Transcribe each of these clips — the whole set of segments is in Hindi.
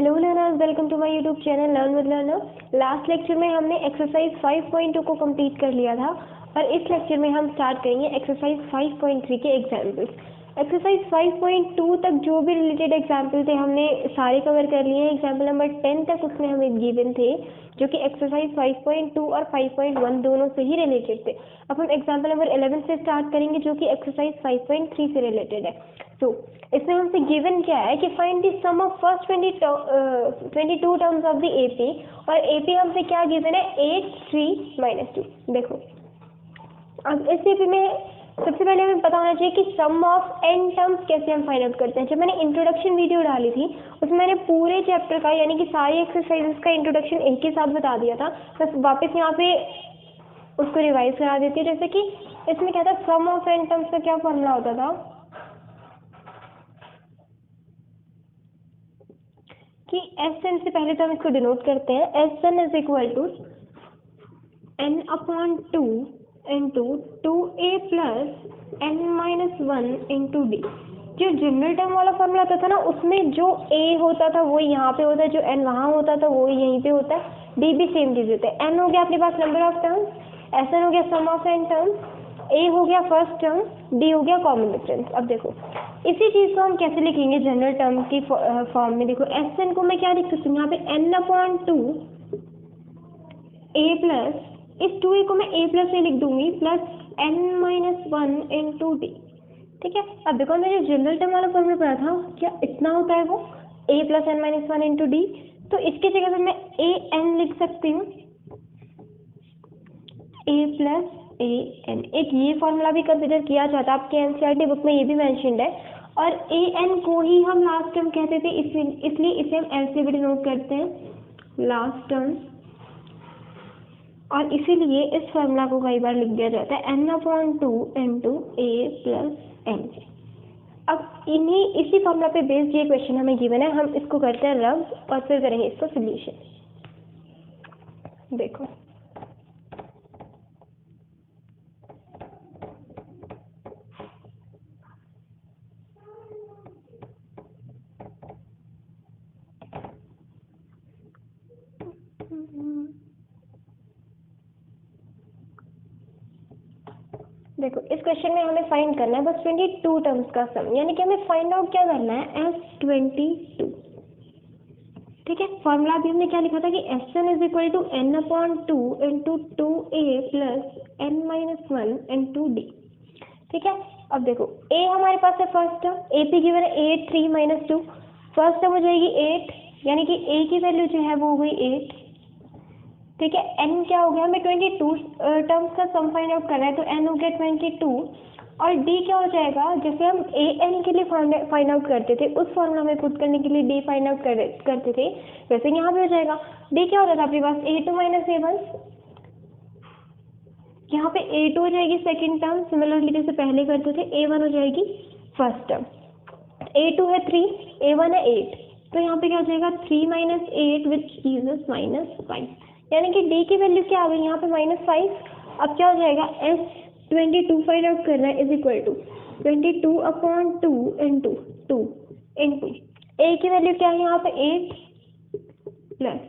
Hello learners, welcome to my YouTube channel learn with learner. Last lecture में हमने एक्सरसाइज 5.2 को कंप्लीट कर लिया था और इस लेक्चर में हम स्टार्ट करेंगे एक्सरसाइज 5.3 के एग्जाम्पल्स। एक्सरसाइज 5.2 तक जो भी रिलेटेड एग्जाम्पल थे हमने सारे कवर कर लिए हैं। एग्जाम्पल नंबर 10 तक उसमें हमें गिवन थे जो कि एक्सरसाइज 5.2 और 5.1 दोनों से ही रिलेटेड थे। अब हम एग्जाम्पल नंबर 11 से स्टार्ट करेंगे जो कि एक्सरसाइज 5.3 से रिलेटेड है। तो इसमें हमसे गिवन क्या है कि find the sum of first 22 terms of the AP, और एपी हमसे क्या गिवन है 8 3 -2। देखो अब इस एपी में सबसे पहले हमें पता होना चाहिए कि सम ऑफ एन टर्म्स कैसे हम फाइंड आउट करते हैं। जब मैंने इंट्रोडक्शन वीडियो डाली थी उसमें मैंने पूरे चैप्टर का यानी कि सारी एक्सरसाइजेस का इंट्रोडक्शन एक ही साथ बता दिया था। बस वापस यहाँ पे उसको रिवाइज करा देती है। जैसे कि इसमें क्या था, सम ऑफ एन टर्म्स का क्या फॉर्मूला होता था कि एस एन से पहले तो हम इसको डिनोट करते हैं। S N is equal to n upon 2 into 2a plus n minus 1 into d. जो जनरल टर्म वाला फॉर्मूला होता था ना उसमें जो a होता था वो यहाँ पे होता है, जो n वहाँ होता था वो यहीं पे होता है, d भी सेम चीज होता है। n हो गया अपने पास number of terms, S N हो गया sum of N terms, a हो गया फर्स्ट टर्म, d हो गया कॉमन डिफरेंस। अब देखो इसी चीज को हम कैसे लिखेंगे जनरल टर्म की फॉर्म में। देखो एस एन को मैं क्या लिख सकती हूँ यहाँ पे n अपॉन 2 a प्लस, इस 2a को मैं a प्लस ए लिख दूंगी plus n minus 1 into D. ठीक है। अब देखो मैंने जनरल टर्म वाला फॉर्मूला पढ़ा था, क्या इतना होता है वो a plus n minus 1 into D. तो इसकी जगह पे मैं a n लिख सकती हूँ, a प्लस a n। एक ये फॉर्मूला भी कंसिडर किया जाता है, आपके एनसीईआरटी बुक में ये भी मेंशन्ड है। और a n को ही हम लास्ट टर्म कहते थे, इसलिए इसे हम l से भी डिनोट करते हैं लास्ट टर्म। और इसीलिए इस फॉर्मूला को कई बार लिख दिया जाता है n upon 2 into a plus n। अब इसी फॉर्मूला पे बेस्ड ये क्वेश्चन हमें गिवन है, हम इसको करते हैं रब और फिर करेंगे इसको सोल्यूशन। देखो देखो इस क्वेश्चन में हमें फाइंड करना है बस 22 टर्म्स का सम, यानी कि हमें फाइंड आउट क्या करना है S22। ठीक है। फॉर्मूला भी हमने क्या लिखा था कि S N is equal to n upon 2 into 2a plus n minus 1 into D. ठीक है। अब देखो a हमारे पास है फर्स्ट टर्म, a पे गिवन है 8 3 -2, फर्स्ट टर्म हो जाएगी 8, यानी कि a की वैल्यू जो है वो हो गई 8। ठीक है। n क्या हो गया, हमें 22 टर्म्स का सम फाइंड आउट करना है तो n हो गया 22। और d क्या हो जाएगा, जैसे हम a n के लिए फाइंड आउट करते थे उस फॉर्मूला में पुट करने के लिए d फाइंड आउट करते थे, वैसे यहाँ पे हो जाएगा। d क्या होता था आपके पास a2 माइनस a1, यहाँ पे a2 हो जाएगी सेकेंड टर्म, सिमिलरली जैसे पहले करते थे a1 हो जाएगी फर्स्ट टर्म। a2 है 3, a1 है 8, तो यहाँ पे क्या हो जाएगा 3 माइनस 8 विच गिव्स अस -5, यानी कि d की वैल्यू क्या आ गई यहाँ पे -5। अब क्या हो जाएगा S22 फाइंड आउट करना है is equal to 22 upon 2 into 2 into a की वैल्यू क्या है यहाँ पे 8 प्लस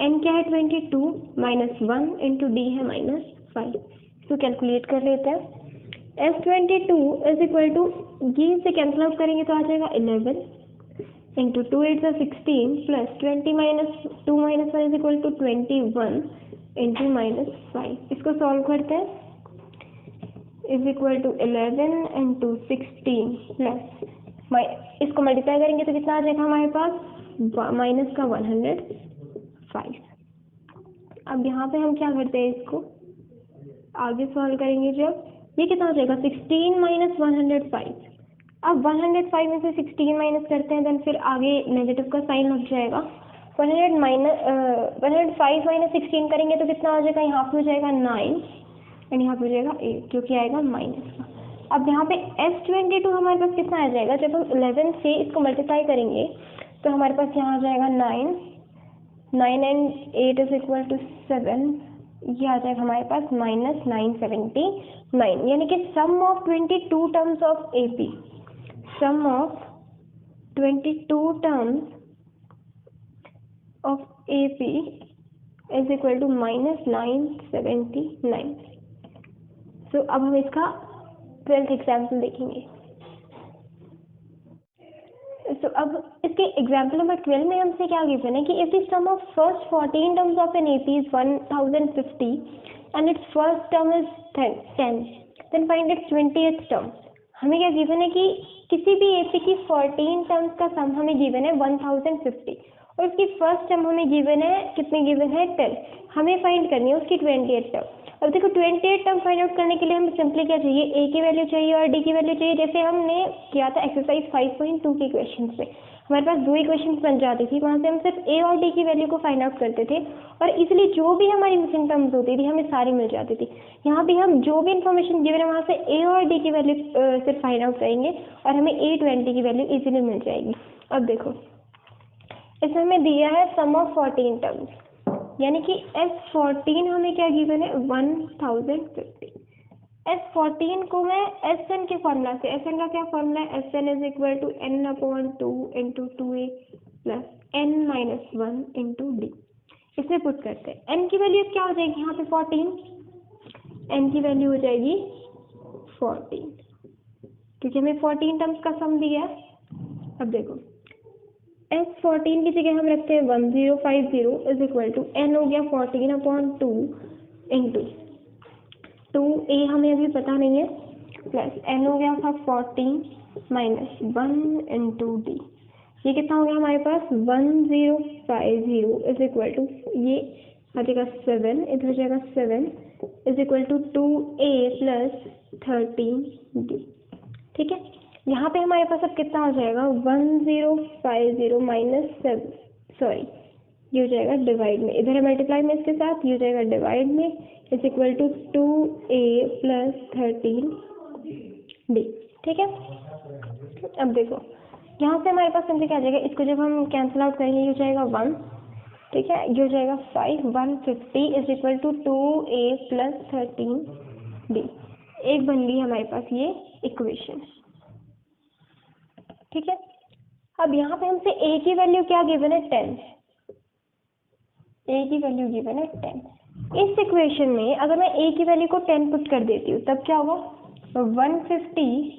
n क्या है 22 माइनस 1 इंटू डी है -5। इसको कैलकुलेट कर लेते हैं। S22 इज इक्वल टू, ये से कैंसिल आउट करेंगे तो आ जाएगा 11 into 2 8 16 plus 20 minus 2 minus 1 is equal to 21 into -5। इसको सॉल्व करते हैं, is equal to 11 into 16 plus इसको मल्टीप्लाई करेंगे तो कितना आ जाएगा हमारे पास माइनस का 105। अब यहाँ पे हम क्या करते हैं, इसको आगे सॉल्व करेंगे जब ये कितना हो जाएगा 16 माइनस 105। अब 105 में से 16 माइनस करते हैं देन फिर आगे नेगेटिव का साइन लग जाएगा। 105 माइनस 16 करेंगे तो कितना हो जाएगा, यहाँ पे हो जाएगा 9 एंड यहाँ पे हो जाएगा 8 जो कि आएगा माइनस का। अब यहाँ पे S22 हमारे पास कितना आ जाएगा, जब हम 11 से इसको मल्टीप्लाई करेंगे तो हमारे पास यहाँ आ जाएगा 9 एंड 8 इज इक्वल टू 7, ये आ जाएगा हमारे पास -979, यानी कि sum of 22 terms of AP, sum of 22 terms of A P is equal to -979। So अब हम इसका 12th एग्जाम्पल देखेंगे। तो अब इसके एग्जाम्पल नंबर 12 में हमसे क्या गिवन है कि if the sum of first 14 terms of an AP is 1050 and its first term is 10 then find its 20th term. हमें क्या गिवन है कि किसी भी एपी की 14 टर्म्स का सम हमें गिवन है 1050 और उसकी फर्स्ट टर्म हमें गिवन है कितनी गिवन है 10। हमें फाइंड करनी है उसकी 20th टर्म। अब देखो 28 टर्म फाइंड आउट करने के लिए हमें सिंपली क्या चाहिए, ए की वैल्यू चाहिए और डी की वैल्यू चाहिए। जैसे हमने किया था एक्सरसाइज 5.2 के क्वेश्चन में, हमारे पास 2 इक्वेशंस बन जाती थी, वहाँ से हम सिर्फ ए और डी की वैल्यू को फाइंड आउट करते थे और इसलिए जो भी हमारी मिसिंग टर्म्स होती थी हमें सारी मिल जाती थी। यहाँ भी हम जो भी इन्फॉर्मेशन गिवन है वहाँ से ए और डी की वैल्यू सिर्फ फाइंड आउट करेंगे और हमें A20 की वैल्यू इजीली मिल जाएगी। अब देखो इसमें हमें दिया है सम ऑफ 14 टर्म्स, यानी कि S14 हमें क्या गिवन है 1050। S14 को मैं Sn के फॉर्मूला से, Sn का क्या फॉर्मूला है, Sn is equal to n/2 into 2a plus n-1 into d, इसमें पुट करते हैं। n की वैल्यू क्या हो जाएगी यहाँ पे 14, n की वैल्यू हो जाएगी 14 क्योंकि हमें 14 टर्म्स का सम दिया है। अब देखो S14 की जगह हम रखते हैं 1050 इज इक्वल टू n हो गया 14/2 इंटू 2a हमें अभी पता नहीं है प्लस n हो गया था 14 माइनस 1 इंटू डी। ये कितना हो गया हमारे पास 1050 इज इक्वल टू ये आ जाएगा 7, इधर हो जाएगा 7 is equal to 2a plus 13d। ठीक है, यहाँ पे हमारे पास अब कितना हो जाएगा 1050 माइनस 7, सॉरी ये हो जाएगा डिवाइड में, इधर है मल्टीप्लाई में इसके साथ, ये हो जाएगा डिवाइड में is equal to 2a plus 13d। ठीक है, अब देखो यहाँ से हमारे पास सिंपली क्या आ जाएगा, इसको जब हम कैंसिल आउट करेंगे ये हो जाएगा 1, ठीक है, ये हो जाएगा 5, 150 is equal to 2a plus 13d। एक बन ली हमारे पास ये इक्वेशन। ठीक है, अब यहाँ पे हमसे a की वैल्यू क्या गिवन है 10, a की वैल्यू गिवन है 10। इस इक्वेशन में अगर मैं a की वैल्यू को 10 पुट कर देती हूँ तब क्या होगा 150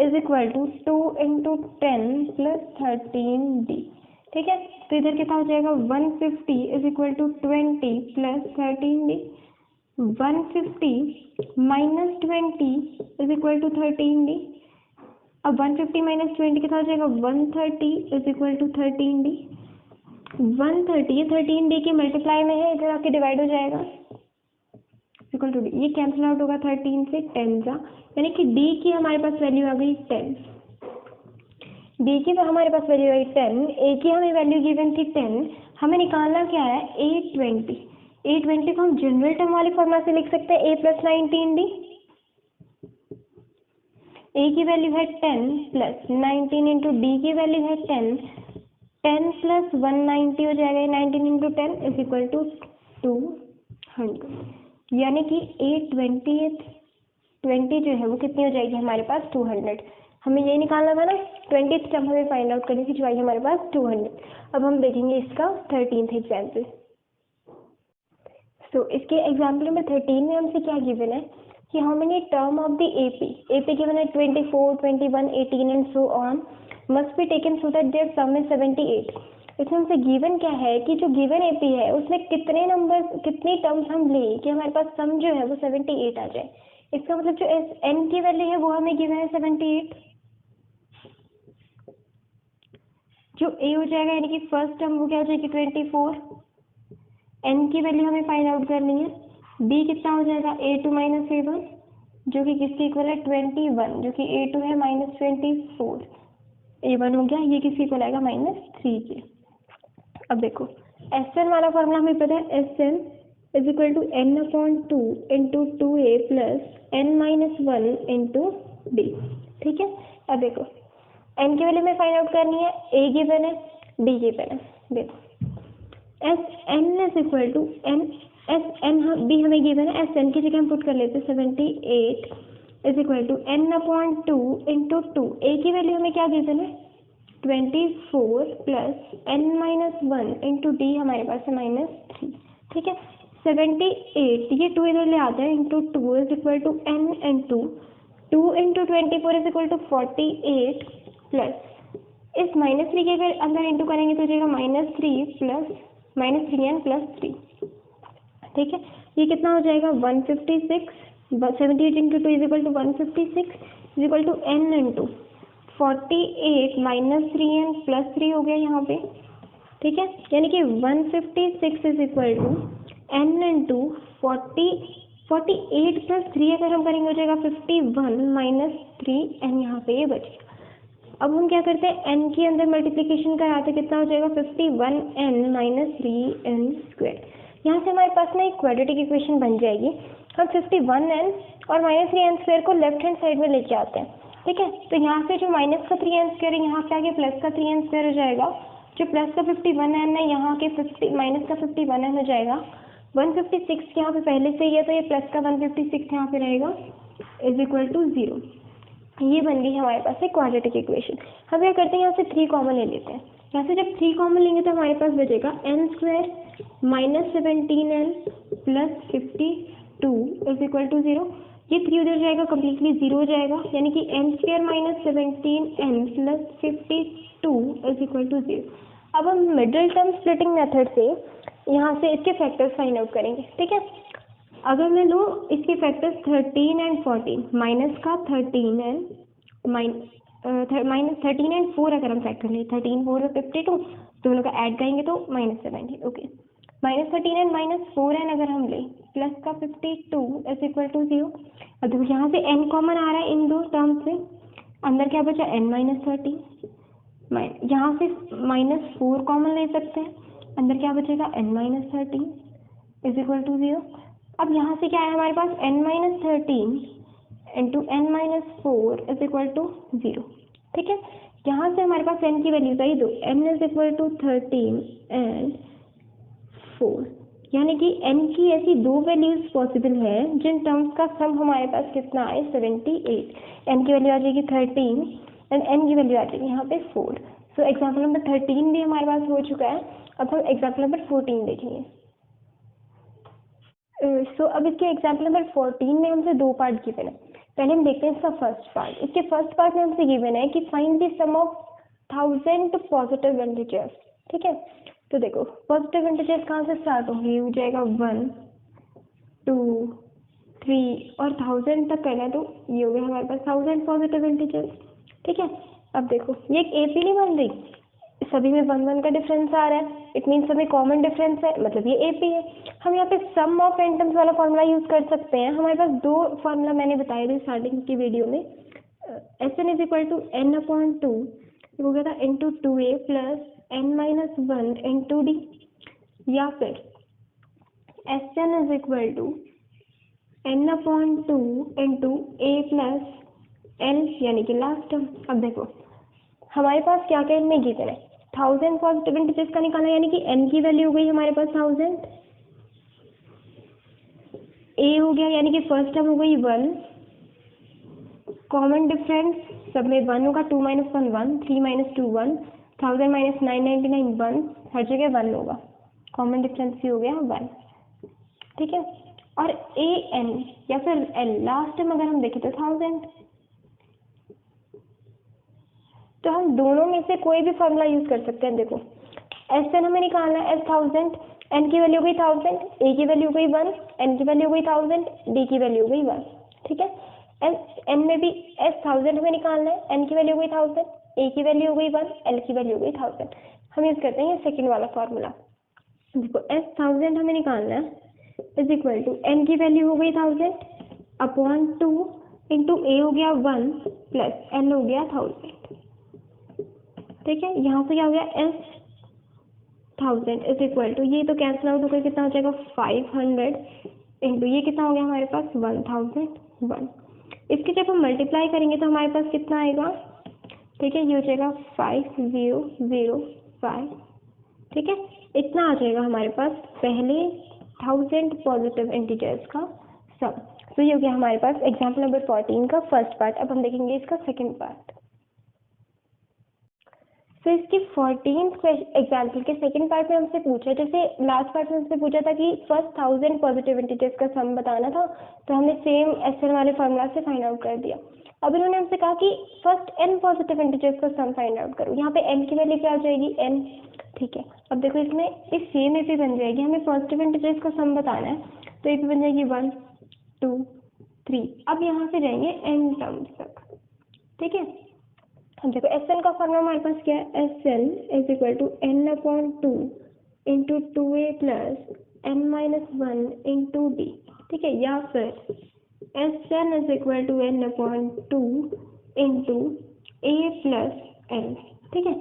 is equal to 2 into 10 plus 13d। ठीक है, तो इधर कितना हो जाएगा 150 is equal to 20 plus 13d। 150 minus 20 is equal to 13d। अब 150 माइनस 20 कितना हो जाएगा 130 इज इक्वल टू 13d। 130 ये 13d के मल्टीप्लाई में है, इधर आके डिवाइड हो जाएगा इक्वल टू डी, ये कैंसिल आउट होगा 13 से 10 का, यानी कि d की हमारे पास वैल्यू आ गई 10। d की हमारे पास वैल्यू आई 10, a की हमें वैल्यू गिवन थी 10, हमें निकालना क्या है A20। A20 को हम जनरल टर्म वाले फॉर्मूला से लिख सकते हैं a प्लस 19d। a की वैल्यू है 10 प्लस 19 इंटू डी की वैल्यू है 10, 10 प्लस 190 हो जाएगा 19 इंटू 10 इज इक्वल टू 200, यानी कि A20 जो है वो कितनी हो जाएगी हमारे पास 200। हमें ये निकालना था ना 20th टर्म हमें फाइंड आउट करनी थी जो आई हमारे पास 200। अब हम देखेंगे इसका 13th एग्जाम्पल। तो इसके एग्जाम्पल नंबर 13 में हमसे क्या गिवन है कि how many term of the AP given है 24, 21, 18 and so on must be taken so that there sum is 78। इसमें हमसे गिवन क्या है कि जो गिवन AP है उसमें कितने टर्म्स हम लें कि हमारे पास सम जो है वो 78 आ जाए। इसका मतलब जो n की वैल्यू है वो हमें गिवन है 78, जो a हो जाएगा यानी कि फर्स्ट टर्म वो क्या हो जाएगी 24, n की वैल्यू हमें फाइंड आउट करनी है। b कितना हो जाएगा a2 माइनस a1 जो कि किसके इक्वल है 21, जो कि a2 है माइनस 24, a1 हो गया, ये किसके इक्वल आएगा -3 के। अब देखो Sn वाला फॉर्मूला हमें पता है Sn is equal to n/2 into 2a plus n-1 into d। ठीक है, अब देखो n की वैल्यू में फाइंड आउट करनी है, a गिवन है d गिवन है। देखो Sn is equal to Sn b हमें गिवन है, Sn की जगह हम पुट कर लेते 78 is equal to n/2 into 2, a की वैल्यू हमें क्या गिवन है 24 plus n minus 1 into D हमारे पास है -3, ठीक है। 78 ये 2 इधर ले आता है into 2 is equal to n into 2 into 24 is equal to 48 plus इस -3 के अगर अंदर इंटू करेंगे तो हो जाएगा -3 प्लस -3n प्लस 3, ठीक है। ये कितना हो जाएगा 156, 78 into 2 is equal to 156 is equal to n into 48 minus 3n plus 3 हो गया यहाँ पे, ठीक है। यानी कि 156 is equal to n into 48 plus 3 अगर हम करेंगे हो जाएगा 51 माइनस 3n, यहाँ पे ये बचेगा। अब हम क्या करते हैं, n के अंदर मल्टीप्लिकेशन कराते, कितना हो जाएगा 51n माइनस 3n स्क्वायर। यहाँ से हमारे पास ना एक क्वाड्रेटिक इक्वेशन बन जाएगी। हम 51n और माइनस 3n स्क्वायर को लेफ्ट हैंड साइड में लेके आते हैं, ठीक है। तो यहाँ से जो माइनस का 3n स्क्वायर है यहाँ पे आगे प्लस का 3n स्क्वायर हो जाएगा। जो प्लस का 51n है यहाँ के माइनस का 51n हो जाएगा। 156 यहाँ पे पहले से ही है तो ये प्लस का 156 यहाँ पे रहेगा इज इक्वल टू 0। ये बन गई हमारे पास एक क्वाड्रेटिक इक्वेशन। हम क्या करते हैं, यहाँ से 3 कॉमन ले लेते हैं। यहाँ से जब 3 कॉमन लेंगे तो हमारे पास बचेगा n square minus 17n plus 52 is equal to 0। ये 3 उधर जाएगा, कम्प्लीटली 0 हो जाएगा, यानी कि n square minus 17n plus 52 is equal to 0। अब हम मिडिल टर्म स्प्लिटिंग मेथड से यहाँ से इसके फैक्टर्स फाइंड आउट करेंगे, ठीक है। अगर मैं लूँ इसके फैक्टर्स 13 एंड 14, माइनस का 13 एंड माइनस 13 एंड 4 अगर हम फैक्टर लें, 13 4 52 दोनों का ऐड करेंगे तो -17, okay. Minus 13 and minus 4n अगर हम लें प्लस का 52 इज इक्वल टू 0। अब देखो यहाँ से n कॉमन आ रहा है इन दो टर्म से, अंदर क्या बचा n माइनस 13, यहाँ से -4 कॉमन ले सकते हैं, अंदर क्या बचेगा n minus 13 is equal to 0। अब यहाँ से क्या है हमारे पास n minus 13 into n minus 4 is equal to 0, ठीक है। यहाँ से हमारे पास n की वैल्यूज आई दो, n is equal to 13 and 4, यानी कि n की ऐसी दो वैल्यूज पॉसिबल है जिन टर्म्स का सम हमारे पास कितना आए 78। n की वैल्यू आ जाएगी 13 एंड n की वैल्यू आ जाएगी यहाँ पे 4। सो एग्जाम्पल नंबर 13 भी हमारे पास हो चुका है। अब हम एग्जाम्पल नंबर 14 देखेंगे। सो अब इसके एग्जाम्पल नंबर 14 में हमसे 2 पार्ट गिवन है। पहले हम देखते हैं इसका फर्स्ट पार्ट। इसके फर्स्ट पार्ट में हमसे गिवन है कि find the sum of 1000 positive integers, ठीक है। तो देखो पॉजिटिव इंटीजर्स कहाँ से स्टार्ट होंगे, हो जाएगा 1 2 3 और 1000 तक करना है, तो ये हो गया हमारे पास 1000 पॉजिटिव इंटीजर्स, ठीक है। अब देखो ये एक एपी नहीं बन रही, सभी में 1 1 का डिफरेंस आ रहा है, इट मीन सभी कॉमन डिफरेंस है, मतलब ये एपी है। हम यहाँ पे सम ऑफ एन टर्म्स वाला फॉर्मूला यूज कर सकते हैं। हमारे पास 2 फॉर्मूला मैंने बताए थे स्टार्टिंग की वीडियो में। S N is equal to n upon 2 हो गया था into 2a plus n minus 1 into D, या फिर S N is equal to n upon 2 into a plus n, यानी कि लास्ट टर्म। अब देखो हमारे पास क्या क्या इनमें गिवन है, 1000 पॉजिटिव इंटीजर्स का निकालना, यानी कि n की वैल्यू हो गई हमारे पास 1000, a हो गया यानी कि फर्स्ट टर्म हो गई 1, कॉमन डिफरेंस सब में 1 होगा, 2 माइनस 1 1, 3 माइनस 2 1, 1000 माइनस 999 1, हर जगह 1 होगा, कॉमन डिफरेंस भी हो गया 1, ठीक है। और a n या फिर l लास्ट टर्म अगर हम देखें तो 1000, तो हम दोनों में से कोई भी फॉर्मूला यूज कर सकते हैं। देखो एस एन हमें निकालना है, एस 1000, एन की वैल्यू हो गई 1000, ए की वैल्यू हो गई 1, एन की वैल्यू हो गई 1000, डी की वैल्यू हो गई 1, ठीक है। एन में भी एस 1000 हमें निकालना है, एन की वैल्यू हो गई 1000, ए की वैल्यू हो गई 1, एल की वैल्यू हो गई 1000। हम यूज करते हैं ये सेकेंड वाला फॉर्मूला। देखो एस 1000 हमें निकालना है इज इक्वल टू एन की वैल्यू हो गई 1000 अपॉन 2 इंटू ए हो गया 1 प्लस एन हो गया 1000, ठीक है। यहाँ से क्या हो गया एस 1000 इज इक्वल टू, ये तो कैंसिल आउट होकर कितना हो जाएगा 500 इंटू ये कितना हो गया हमारे पास 1001। इसके जब हम मल्टीप्लाई करेंगे तो हमारे पास कितना आएगा, ठीक है, ये हो जाएगा 5005, ठीक है। इतना आ जाएगा हमारे पास पहले 1000 पॉजिटिव इंटीजर्स का सम। तो ये हो गया हमारे पास एग्जाम्पल नंबर 14 का फर्स्ट पार्ट। अब हम देखेंगे इसका सेकेंड पार्ट। तो इसके 14th एग्जाम्पल के सेकंड पार्ट में हमसे पूछा, जैसे लास्ट पार्ट में हमसे पूछा था कि फर्स्ट 1000 पॉजिटिव इंटीजर्स का सम बताना था, तो हमने सेम एसएन वाले फॉर्मूला से फाइंड आउट कर दिया। अब इन्होंने हमसे कहा कि फर्स्ट n पॉजिटिव इंटीजर्स का सम फाइंड आउट करो। यहाँ पे n की वैल्यू क्या आ जाएगी, n, ठीक है। अब देखो इसमें इस सेम एपी बन जाएगी, हमें पॉजिटिव इंटीजर्स का सम बताना है, तो एपी बन जाएगी 1 2 3। अब यहाँ से जाएंगे n टर्म्स तक, ठीक है। अब देखो एस एन का फॉर्मूला हमारे पास क्या है, S N is equal to n upon 2 into 2a plus n minus 1 into D, ठीक है। या फिर S N is equal to n upon 2 into a plus n, ठीक है।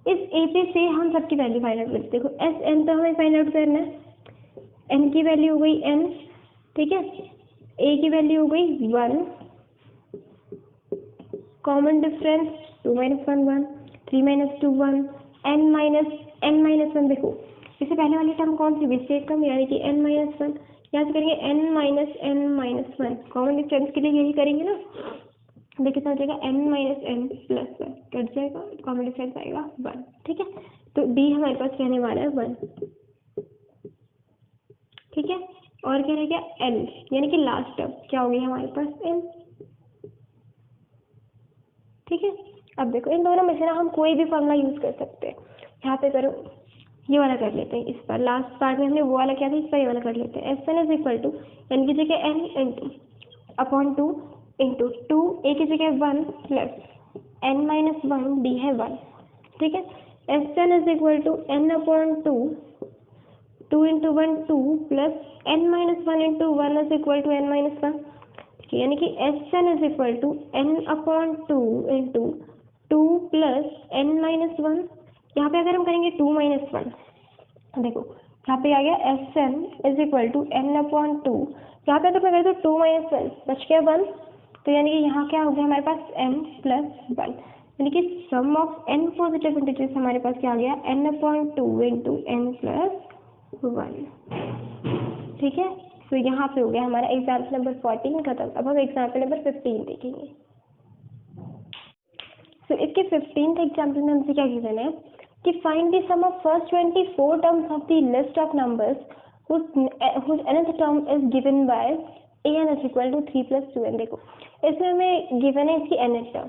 इस a पे से हम सबकी वैल्यू फाइंड आउट करते हैं। देखो एस एन तो हमें फाइंड आउट करना है, n की वैल्यू हो गई n, ठीक है। a की वैल्यू हो गई 1, common difference 2 minus 1 1, 3 minus 2 1, n minus 1। देखो इससे पहले वाली टर्म कौन सी, विशेष टर्म, यानी कि n माइनस 1। यहाँ से करेंगे n माइनस 1, कॉमन डिफरेंस के लिए यही करेंगे ना। देखिए हो जाएगा n minus n plus 1, cut जाएगा, कॉमन डिफरेंस आएगा 1, ठीक है। तो d हमारे पास रहने वाला है 1, ठीक है। और क्या रह गया, l, यानी कि लास्ट टर्म क्या हो गई हमारे पास, n, ठीक है। अब देखो इन दोनों में से ना हम कोई भी फॉर्मूला यूज कर सकते हैं। यहाँ पे करो, ये वाला कर लेते हैं, इस पर लास्ट पार्ट में हमने वो वाला किया था, इस पर ये वाला कर लेते हैं। S N is equal to N की जगह n into upon 2 into 2 a की जगह 1 प्लस n माइनस 1 डी है 1, ठीक है। S N is equal to n upon 2 2 into 1 2 plus n minus 1 into 1 is equal to n minus 1, यानी कि S N is equal to n upon 2 into 2 plus n minus 1। यहाँ पे अगर हम करेंगे 2 माइनस 1, देखो यहाँ पे आ गया S N is equal to n upon 2, यहाँ पे अगर मैं करें तो 2 माइनस 1 बच गया 1, तो यानी कि यहाँ क्या हो गया हमारे पास n प्लस 1, यानी कि sum of n positive integers हमारे पास क्या आ गया, n upon 2 into n plus 1, ठीक है। तो यहाँ पे हो गया हमारा एग्जाम्पल नंबर 14 खत्म। अब हम एग्जाम्पल नंबर 15 देखेंगे। तो इसके 15th एग्जाम्पल में हमसे क्या गिवन है कि find the sum of first 24 terms of the list of numbers whose nth term is given by an is equal to 3 plus 2n। देखो इसमें हमें गिवन है इसकी nth टर्म,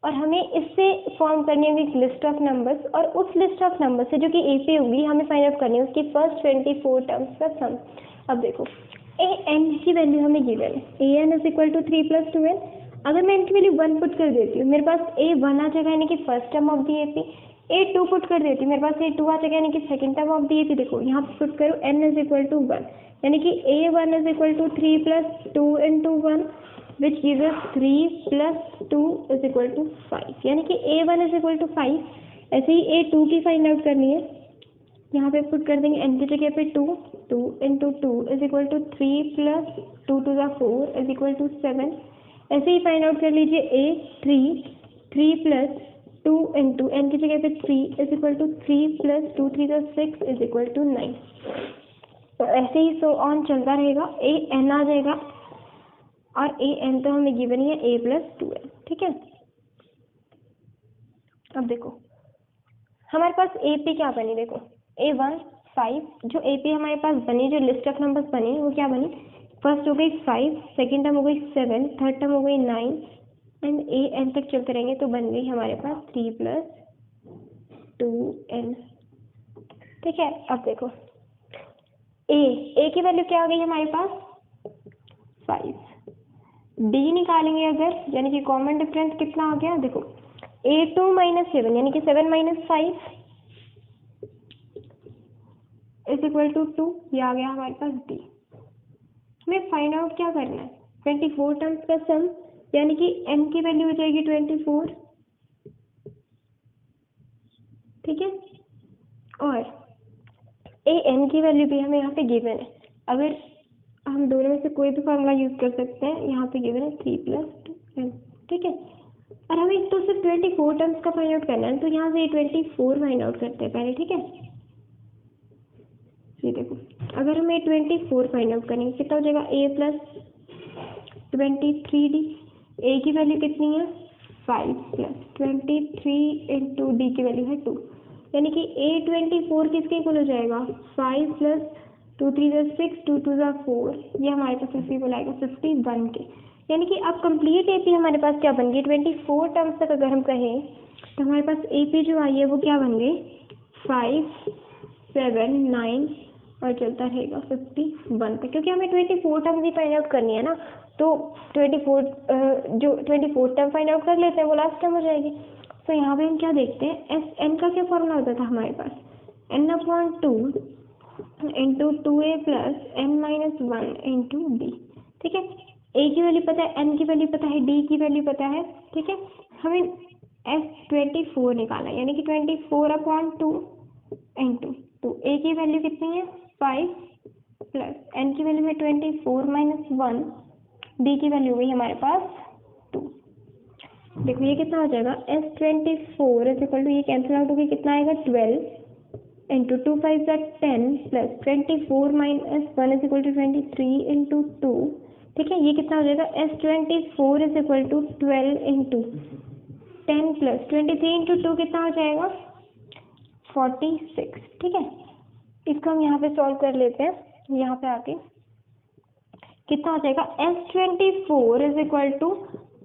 और हमें इससे फॉर्म करनी होगी एक लिस्ट ऑफ नंबर्स, और उस लिस्ट ऑफ नंबर से जो कि ए पे होगी हमें फाइंड आउट करनी है उसकी फर्स्ट 24 टर्म्स का सम। अब देखो ए एन की वैल्यू हमें गिवन है, A N is equal to 3 plus 2n। अगर मैं इनकी वैल्यू 1 पुट कर देती हूँ, मेरे पास ए 1 आ जाएगा यानी कि first term of the AP. A 2 put कर देती हूँ, मेरे पास ए 2 आ जाएगा यानी कि second term of the AP. देखो यहाँ पे पुट करो n इज इक्वल टू 1, यानी कि A 1 is equal to 3 plus 2 into 1 which gives us 3 plus 2 is equal to 5, यानी कि ए 1 इज इक्वल टू 5। ऐसे ही ए 2 की फाइंड आउट करनी है, यहाँ पे पुट कर देंगे n की जगह पे 2 into 2 is equal to 3 plus 2 to the 4 is equal to 7। ऐसे ही फाइंड आउट कर लीजिए ए 3 प्लस 2 इंटू n की जगह पे 3 is equal to 3 plus 2 3 the 6 is equal to 9। तो ऐसे ही सो ऑन चलता रहेगा, ए एन आ जाएगा, और ए एन तो हमें गिवन ही है ए प्लस 2n, ठीक है। अब देखो हमारे पास ए पे क्या बनी, देखो A1 5, जो ए पी हमारे पास बनी, जो लिस्ट ऑफ नंबर्स बनी वो क्या बनी, फर्स्ट हो गई 5, सेकंड टर्म हो गई 7, थर्ड टर्म हो गई 9 एंड ए एन तक चलते रहेंगे, तो बन गई हमारे पास 3 प्लस 2n, ठीक है। अब देखो ए की वैल्यू क्या आ गई हमारे पास 5, डी निकालेंगे अगर, यानी कि कॉमन डिफरेंस कितना आ गया, देखो A2 माइनस 7 यानी कि 7 माइनस 5 इज इक्वल टू 2, ये आ गया हमारे पास डी। हमें फाइंड आउट क्या करना है, 24 टर्म्स का सम, यानी कि n की वैल्यू हो जाएगी 24, ठीक है। और ए एन की वैल्यू भी हमें यहाँ पे गिवन है, अगर हम दोनों में से कोई भी फॉर्मूला यूज कर सकते हैं। यहाँ पे गिवन है 3 प्लस 2n, ठीक है। और हमें तो सिर्फ 24 टर्म्स का फाइंड आउट करना है, तो यहाँ से 24 फाइंड आउट करते हैं पहले, ठीक है। ये देखो अगर हमें 24 फाइंड आउट करेंगे कितना हो जाएगा, a प्लस 23d। ए की वैल्यू कितनी है 5 प्लस 23 इंटू डी की वैल्यू है 2, यानी कि A24 किसके इक्वल हो जाएगा 5 प्लस 2 3 = 6 2 2 = 4, ये हमारे पास इसके इक्वल आएगा 51 के। यानी कि अब कंप्लीट AP हमारे पास क्या बन गई 24 टर्म्स तक अगर हम कहें तो हमारे पास AP जो आई है वो क्या बन गई 5 7 9 और चलता रहेगा 51 तक, क्योंकि हमें 24 टर्म्स ही फाइंड आउट करनी है ना, तो 24 टर्म फाइंड आउट कर लेते हैं, वो लास्ट टर्म हो जाएगी। तो यहाँ पे हम क्या देखते हैं एस एन का क्या फॉर्मूला होता था हमारे पास n/2 into 2a plus n-1 into D. ठीक है, a की वैल्यू पता है, n की वैल्यू पता है, d की वैल्यू पता है। ठीक है, हमें S24 निकालना है, यानी कि 24/2 इंटू तो a की वैल्यू कितनी है 5 प्लस n की वैल्यू है 24 - 1, d की वैल्यू हुई हमारे पास 2। देखो ये कितना हो जाएगा S24 ये कैंसिल आउट होकर कितना आएगा 12 इंटू 2 5 = 10 प्लस 24 - 1 = 23 इंटू 2। ठीक है, ये कितना हो जाएगा S24 12 इंटू 10 प्लस 23 इंटू 2 कितना हो जाएगा 46। ठीक है, इसको हम यहाँ पे सॉल्व कर लेते हैं, यहाँ पे आके कितना हो जाएगा S24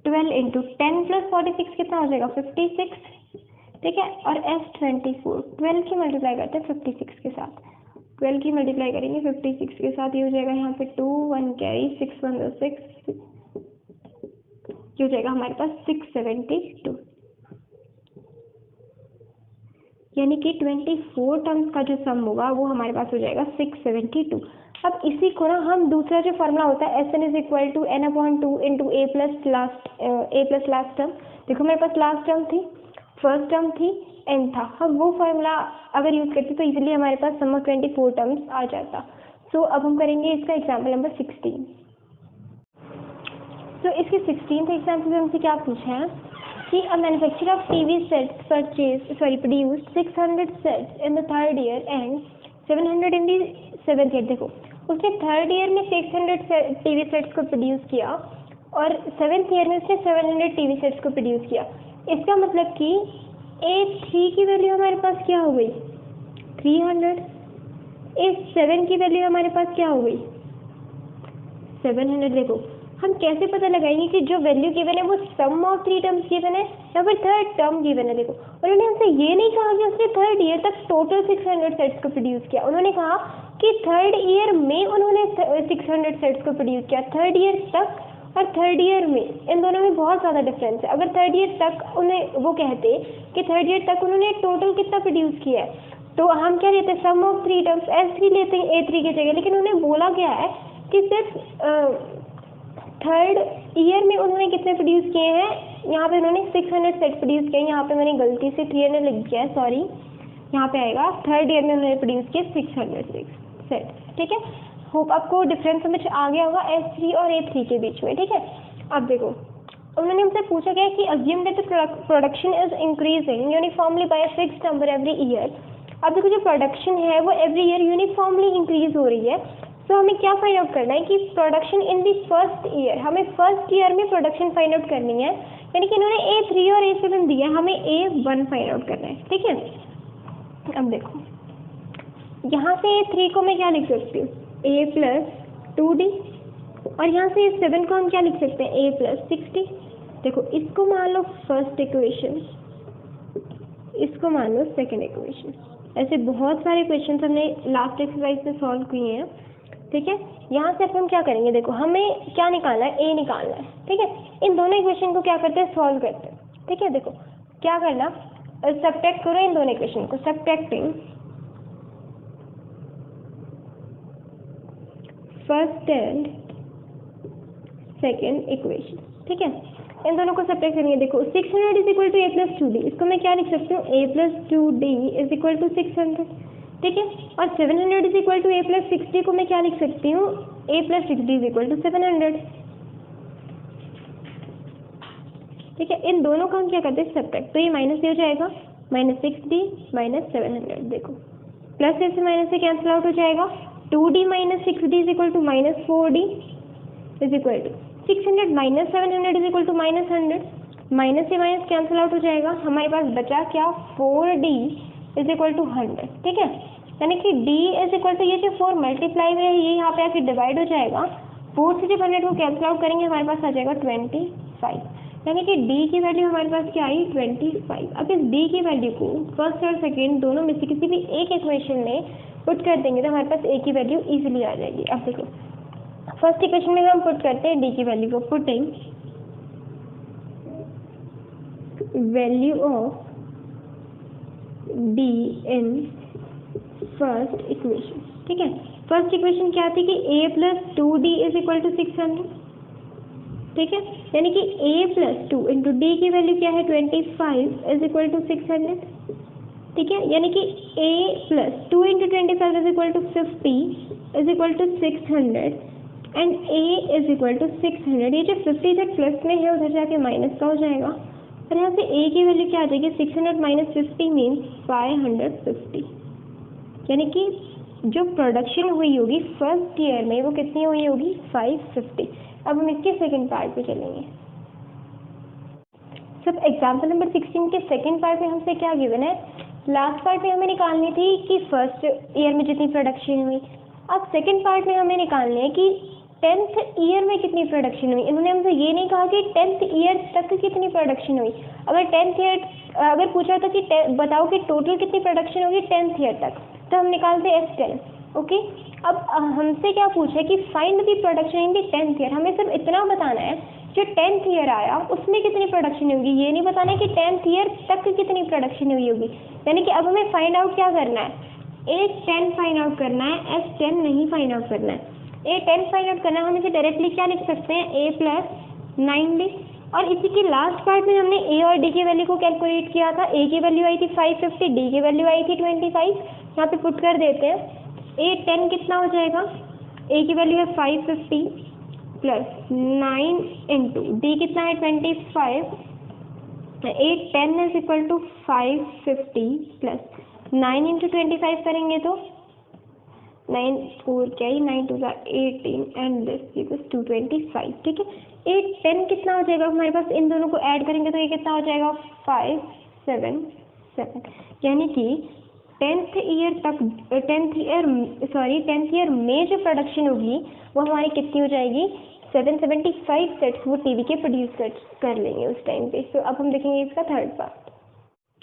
12 इंटू 10 प्लस 46 कितना हो जाएगा 56। ठीक है, और S24 12 की मल्टीप्लाई करते हैं 56 के साथ, 12 की मल्टीप्लाई करेंगे 56 के साथ, ये हो जाएगा यहाँ पे 2 1 कैरी 6 1 = 6, ये हो जाएगा हमारे पास 672, यानी कि 24 टर्म्स का जो सम होगा वो हमारे पास हो जाएगा 672। अब इसी को ना हम दूसरा जो फॉर्मूला होता है Sn = n/2 into a plus last term, देखो मेरे पास लास्ट टर्म थी, फर्स्ट टर्म थी, n था, हम वो फॉर्मूला अगर यूज करते तो इजीली हमारे पास सम ऑफ 24 टर्म्स आ जाता। सो अब हम करेंगे इसका एग्जाम्पल नंबर 16। तो इसके 16th एग्जाम्पल में हमसे क्या पूछा है कि a manufacturer of TV sets produced 600 sets in the third year and 700 in the seventh year। देखो उसने थर्ड ईयर में 600 टीवी सेट्स को प्रोड्यूस किया और सेवेंथ ईयर में उसने 700 टीवी सेट्स को प्रोड्यूस किया। इसका मतलब कि A3 की वैल्यू हमारे पास क्या हो गई 300, A7 की वैल्यू हमारे पास क्या हो गई 700। देखो हम कैसे पता लगाएंगे कि जो वैल्यू गिवन है वो सम ऑफ 3 टर्म्स गिवन है या फिर थर्ड टर्म गिवन है। देखो उन्होंने हमसे ये नहीं कहा कि उसने थर्ड ईयर तक टोटल 600 सेट्स को प्रोड्यूस किया, उन्होंने कहा कि थर्ड ईयर में उन्होंने 600 सेट्स को प्रोड्यूस किया। थर्ड ईयर तक और थर्ड ईयर में इन दोनों में बहुत ज़्यादा डिफरेंस है। अगर थर्ड ईयर तक उन्हें वो कहते कि थर्ड ईयर तक उन्होंने टोटल कितना प्रोड्यूस किया है तो हम क्या लेते हैं सम ऑफ 3 टर्म्स S3 लेते हैं A3 की जगह, लेकिन उन्हें बोला गया है कि सिर्फ थर्ड ईयर में उन्होंने कितने प्रोड्यूस किए हैं, यहाँ पे उन्होंने 600 सेट प्रोड्यूस किए, यहाँ पे मैंने गलती से 300 लिख दिया है, सॉरी, यहाँ पे आएगा थर्ड ईयर में उन्होंने प्रोड्यूस किए 606 सेट। ठीक है, होप आपको डिफरेंस समझ आ गया होगा S3 और A3 के बीच में। ठीक है, अब देखो उन्होंने हमसे पूछा गया कि assume that the production is increasing uniformly by a fixed number every year. अब देखो जो प्रोडक्शन है वो एवरी ईयर यूनिफॉर्मली इंक्रीज हो रही है, तो हमें क्या फाइंड आउट करना है कि production in the first year, हमें फर्स्ट ईयर में प्रोडक्शन फाइंड आउट करनी है, यानी कि इन्होंने A3 और A7 दिया, हमें A1 फाइंड आउट करना है। ठीक है, अब देखो यहाँ से A3 को मैं क्या लिख सकती हूँ A + 2D और यहाँ से A7 को हम क्या लिख सकते हैं A + 6D। देखो इसको मान लो फर्स्ट इक्वेशन, इसको मान लो सेकेंड इक्वेशन, ऐसे बहुत सारे क्वेश्चन हमने लास्ट एक्सरसाइज में सॉल्व किए हैं। ठीक है, यहाँ से अब हम क्या करेंगे, देखो हमें क्या निकालना है A निकालना है। ठीक है, इन दोनों इक्वेशन को क्या करते हैं सॉल्व करते हैं। ठीक है, देखो क्या करना सब्ट्रैक्ट करो इन दोनों इक्वेशन को, subtracting first and second equation. ठीक है, इन दोनों को सब्ट्रैक्ट करेंगे। देखो 600 = A + 2D, इसको मैं क्या लिख सकती हूँ A + 2D = 600। ठीक है, और 700 = A + 6D को मैं क्या लिख सकती हूँ A + 6D = 700। ठीक है, इन दोनों का हम क्या करते हैं सब्ट्रैक्ट, तो ये माइनस हो जाएगा -6D - 700। देखो प्लस से माइनस से कैंसिल आउट हो जाएगा, 2D - 6D = -4D = 600 - 700 = -100। माइनस से माइनस कैंसिल आउट हो जाएगा, हमारे पास बचा क्या 4D इज इक्वल टू 100, ठीक है। यानी कि D इज इक्वल टू ये जो 4 मल्टीप्लाई में है ये यहाँ पे आके डिवाइड हो जाएगा, 4 से जब 100 को कैंसिल आउट करेंगे हमारे पास आ जाएगा 25, यानी कि D की वैल्यू हमारे पास क्या आई 25। अब इस D की वैल्यू को फर्स्ट और सेकेंड दोनों में से किसी भी एक इक्वेशन में पुट कर देंगे तो हमारे पास A की वैल्यू इजीली आ जाएगी। अब देखो फर्स्ट इक्वेशन में हम पुट करते हैं D की वैल्यू को, putting value of D in first equation, ठीक है। फर्स्ट इक्वेशन क्या थी कि a plus 2D is equal to 600, ठीक है। यानी कि a प्लस 2 इंटू डी की वैल्यू क्या है 25 इज इक्वल टू 600, ठीक है। यानी कि a plus 2 into 25 is equal to 50 is equal to 600 and a is equal to 600। ये जो 50 इधर प्लस में है उधर जाके माइनस का हो जाएगा और यहाँ से a की वैल्यू क्या आ जाएगी 600 माइनस 50 मीन्स 550, यानी कि जो प्रोडक्शन हुई होगी फर्स्ट ईयर में वो कितनी हुई होगी 550। अब हम इसके सेकंड पार्ट पे चलेंगे। सब एग्जाम्पल नंबर 16 के सेकंड पार्ट में हमसे क्या गिवन है, लास्ट पार्ट में हमें निकालनी थी कि फर्स्ट ईयर में जितनी प्रोडक्शन हुई, अब सेकंड पार्ट में हमें निकालनी है कि 10th ईयर में कितनी प्रोडक्शन हुई। इन्होंने हमसे ये नहीं कहा कि 10th ईयर तक कितनी प्रोडक्शन हुई। अगर 10th ईयर अगर पूछा था कि बताओ कि टोटल कितनी प्रोडक्शन होगी 10th ईयर तक, तो हम निकालते S10, ओके। अब हमसे क्या पूछा है कि find the production in the 10th year. हमें सिर्फ इतना बताना है जो 10th ईयर आया उसमें कितनी प्रोडक्शन होगी, ये नहीं बताना है कि 10th ईयर तक कितनी प्रोडक्शन हुई होगी। यानी कि अब हमें फाइंड आउट क्या करना है, A10 फाइंड आउट करना है, S10 नहीं फाइंड आउट करना है। A10 फाइंड आउट करना है, हम इसे डायरेक्टली क्या लिख सकते हैं A प्लस 9D। और इसी की लास्ट पार्ट में हमने A और D की वैल्यू को कैलकुलेट किया था। A की वैल्यू आई थी 550, D की वैल्यू आई थी 25। यहाँ पे पुट कर देते हैं, A10 कितना हो जाएगा, A की वैल्यू है 550 प्लस 9 इंटू डी कितना है 25, A10 is equal to 550 plus 9 into 25 करेंगे तो 9 4 क्या ही 9 2 18 एंड दिस इज 225, ठीक है। A10 कितना हो जाएगा हमारे पास, इन दोनों को ऐड करेंगे तो ये कितना हो जाएगा 577, यानी कि 10th ईयर में जो प्रोडक्शन होगी वो हमारी कितनी हो जाएगी 775 सेट्स वो टीवी के प्रोड्यूस कर लेंगे उस टाइम पे। तो अब हम देखेंगे इसका थर्ड पार्ट।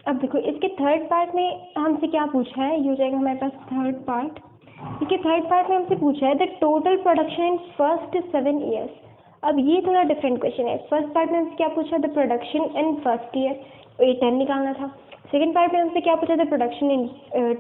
अब देखो इसके थर्ड पार्ट में हमसे क्या पूछा है, ये हो जाएगा हमारे पास थर्ड पार्ट। इसके थर्ड पार्ट में हमसे पूछा है the total production in first 7 years. अब ये थोड़ा डिफरेंट क्वेश्चन है। फर्स्ट पार्ट में हमसे क्या पूछा, the production in first year, A10 निकालना था। सेकेंड पार्ट में हमसे क्या पूछा था, प्रोडक्शन इन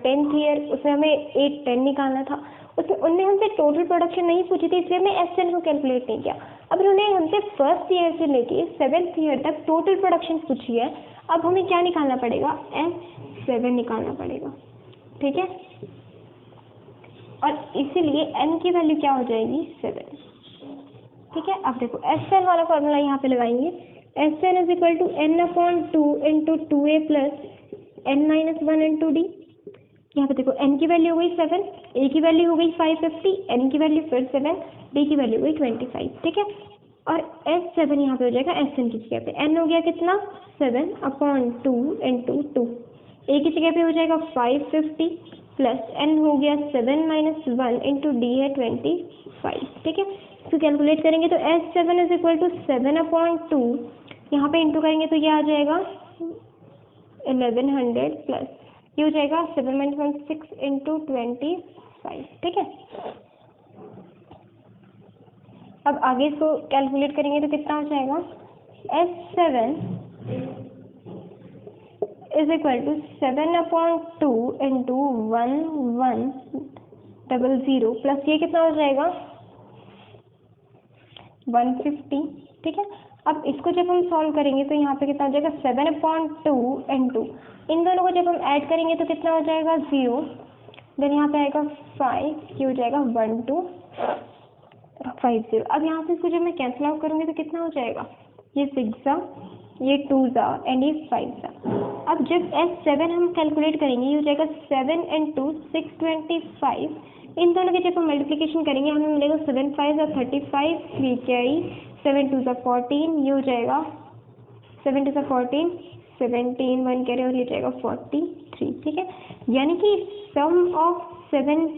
10th ईयर, उसमें हमें A10 निकालना था। उसमें उनने हमसे टोटल प्रोडक्शन नहीं पूछी थी, इसलिए हमने S10 को कैलकुलेट नहीं किया। अब उन्होंने हमसे फर्स्ट ईयर से लेके 7th ईयर तक टोटल प्रोडक्शन पूछी है। अब हमें क्या निकालना पड़ेगा, S7 निकालना पड़ेगा, ठीक है। और इसीलिए n की वैल्यू क्या हो जाएगी 7, ठीक है। अब देखो S10 वाला फॉर्मूला यहाँ पे लगाएंगे, S10 is equal to n/2 into 2a plus n-1 into D. यहाँ पे देखो n की वैल्यू हो गई 7, a की वैल्यू हो गई 550, n की वैल्यू फिर 7, d की वैल्यू हो गई 25, ठीक है। और S7 यहाँ पे हो जाएगा S10 की जगह पे, n हो गया कितना 7/2 इंटू 2, a की जगह पे हो जाएगा 550 प्लस n हो गया 7-1 इंटू डी है 25, ठीक है। इसको कैलकुलेट करेंगे तो S7 इज इक्वल टू 7/2, यहाँ पे इंटू करेंगे तो ये आ जाएगा 1100 प्लस ये हो जाएगा 7-1 इंटू 25, ठीक है। अब आगे इसको कैलकुलेट करेंगे तो कितना हो जाएगा, S7 is equal to 7/2 into 1100 plus ये कितना हो जाएगा 150, ठीक है। अब इसको जब हम सॉल्व करेंगे तो यहाँ पे कितना हो जाएगा 7/2 इंटू इन दोनों को जब हम ऐड करेंगे तो कितना हो जाएगा 0, देन यहाँ पे आएगा 5, ये हो जाएगा 1250। अब यहाँ से इसको जब मैं कैंसिल आउट करूँगी तो कितना हो जाएगा, ये 6 ये 2 एंड ये 5। अब जब S7 हम कैलकुलेट करेंगे ये हो जाएगा 7 इंटू 625, इन दोनों के जब हम मल्टीप्लिकेशन करेंगे हमें मिलेगा 7 5 35, 3 क्या 7 2 14, ये हो जाएगा 7 टू 14, 17 1 कह रहे और ये जाएगा 43, ठीक है। यानी कि सम ऑफ 7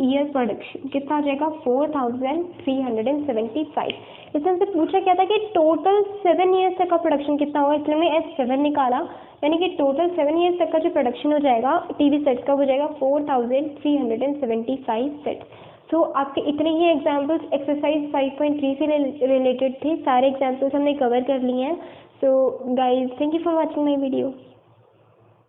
ईयर प्रोडक्शन कितना आ जाएगा 4375। इसमें हमसे पूछा क्या था कि टोटल 7 ईयर्स तक का प्रोडक्शन कितना होगा, इसलिए हमने S7 निकाला, यानी कि टोटल 7 ईयर्स तक का जो प्रोडक्शन हो जाएगा टीवी सेट्स का हो जाएगा 4375 सेट्स। तो आपके इतने ही एग्जाम्पल्स एक्सरसाइज 5.3 से रिलेटेड थे, सारे एग्जाम्पल्स हमने कवर कर लिए हैं। So guys thank you for watching my video.